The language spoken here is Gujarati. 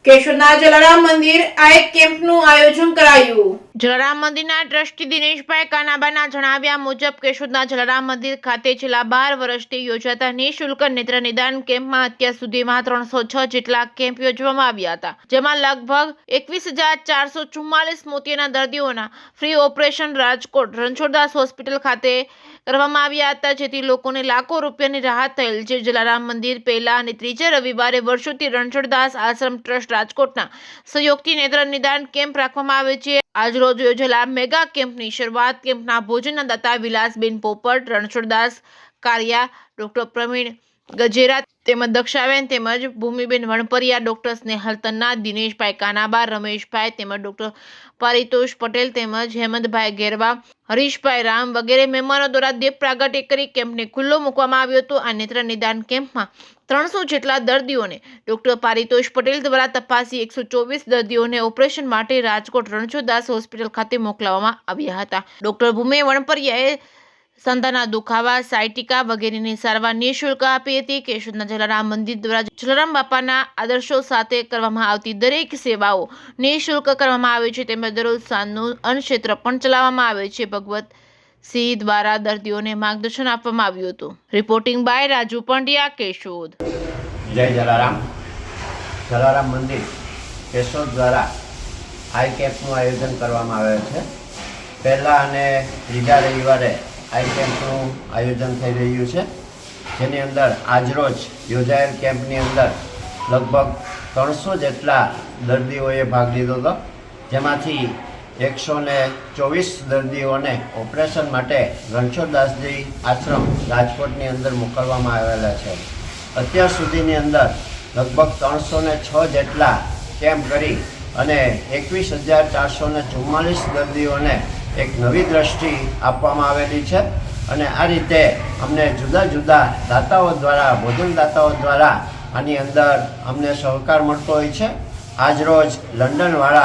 કેશોદના જલારામ મંદિર આઈ કેમ્પનું આયોજન કરાયું। જલારામ મંદિરના ટ્રસ્ટી દિનેશભાઈ કાનાબાના જણાવ્યા મુજબ કેશોદના જલારામ મંદિર ખાતે છેલ્લા 12 વર્ષથી યોજાતા નિઃશુલ્ક નેત્ર નિદાન કેમ્પમાં અત્યાર સુધીમાં 306 જેટલા કેમ્પ યોજવામાં આવ્યા હતા, જેમાં લગભગ 21,444 મોતિયાના દર્દીઓના free operation Rajkot Ranchhoddas hospital ખાતે કરવામાં આવ્યા હતા, જેથી લોકોને લાખો રૂપિયાની રાહત થયેલ છે। જલારામ મંદિર પહેલા અને ત્રીજા રવિવારે વર્ષોથી રણછોડદાસ આશ્રમ ટ્રસ્ટ રાજકોટના સહયોગથી નેત્ર નિદાન કેમ્પ રાખવામાં આવે છે। આજ રોજ યોજેલા મેગા કેમ્પની શરૂઆત કેમ્પના ભોજનના દાતા વિલાસબેન પોપટ, રણછોડદાસ કારિયા, ડોક્ટર પ્રવીણ ગજેરા તેમજ દક્ષાબેન તેમજ ભૂમિબેન વણપરિયા, ડોક્ટર સ્નેહલ તન્ના, દિનેશભાઈ કાનાબા, રમેશભાઈ તેમજ ડોક્ટર પારિતોષ પટેલ તેમજ હેમંતભાઈ ગેરવા, હરીશભાઈ રામ વગેરે મહેમાનો દ્વારા દીપ પ્રાગટ્ય કરી કેમ્પને ખુલ્લો મૂકવામાં આવ્યો હતો। આ નેત્ર નિદાન કેમ્પમાં 300 જેટલા દર્દીઓને ડોક્ટર પારિતોષ પટેલ દ્વારા તપાસી 124 દર્દીઓને ઓપરેશન માટે રાજકોટ રણછોડદાસ હોસ્પિટલ ખાતે મોકલવામાં આવ્યા હતા। ડોક્ટર ભૂમિ વણપરિયાએ સંધાના દુખાવા, સાયટિકા વગેરેની સારવાર નિઃશુલ્ક આપી હતી। કેશોદના જલારામ મંદિર દ્વારા જલારામ બાપાના આદર્શો સાથે કરવામાં આવતી દરેક સેવાઓ નિઃશુલ્ક કરવામાં આવે છે, તેમજ દરરોજ સાંજનું અન્નક્ષેત્ર પણ ચલાવવામાં આવે છે। ભગવત સિંહ દ્વારા દર્દીઓને માર્ગદર્શન આપવામાં આવ્યું હતું। Reporting by Raju Pandya, Keshod. જય જલારામ। જલારામ મંદિર કેશોદ દ્વારા આઈ કેમ્પનું આયોજન કરવામાં આવેલ છે। પહેલા અને ત્રીજા રવિવારે આઈ કેમ્પનું આયોજન થઈ રહ્યું છે, જેની અંદર આજરોજ યોજાયેલ કેમ્પની અંદર લગભગ 300 જેટલા દર્દીઓએ ભાગ લીધો હતો, જેમાંથી 124 દર્દીઓને ઓપરેશન માટે રણછોડદાસજી આશ્રમ રાજકોટની અંદર મોકલવામાં આવેલા છે। અત્યાર સુધીની અંદર લગભગ 306 જેટલા કેમ્પ કરી અને 21,444 દર્દીઓને એક નવી દ્રષ્ટિ આપવામાં આવેલી છે। અને આ રીતે અમને જુદા જુદા દાતાઓ દ્વારા, ભોજનદાતાઓ દ્વારા આની અંદર અમને સહકાર મળતો હોય છે। આજરોજ લંડનવાળા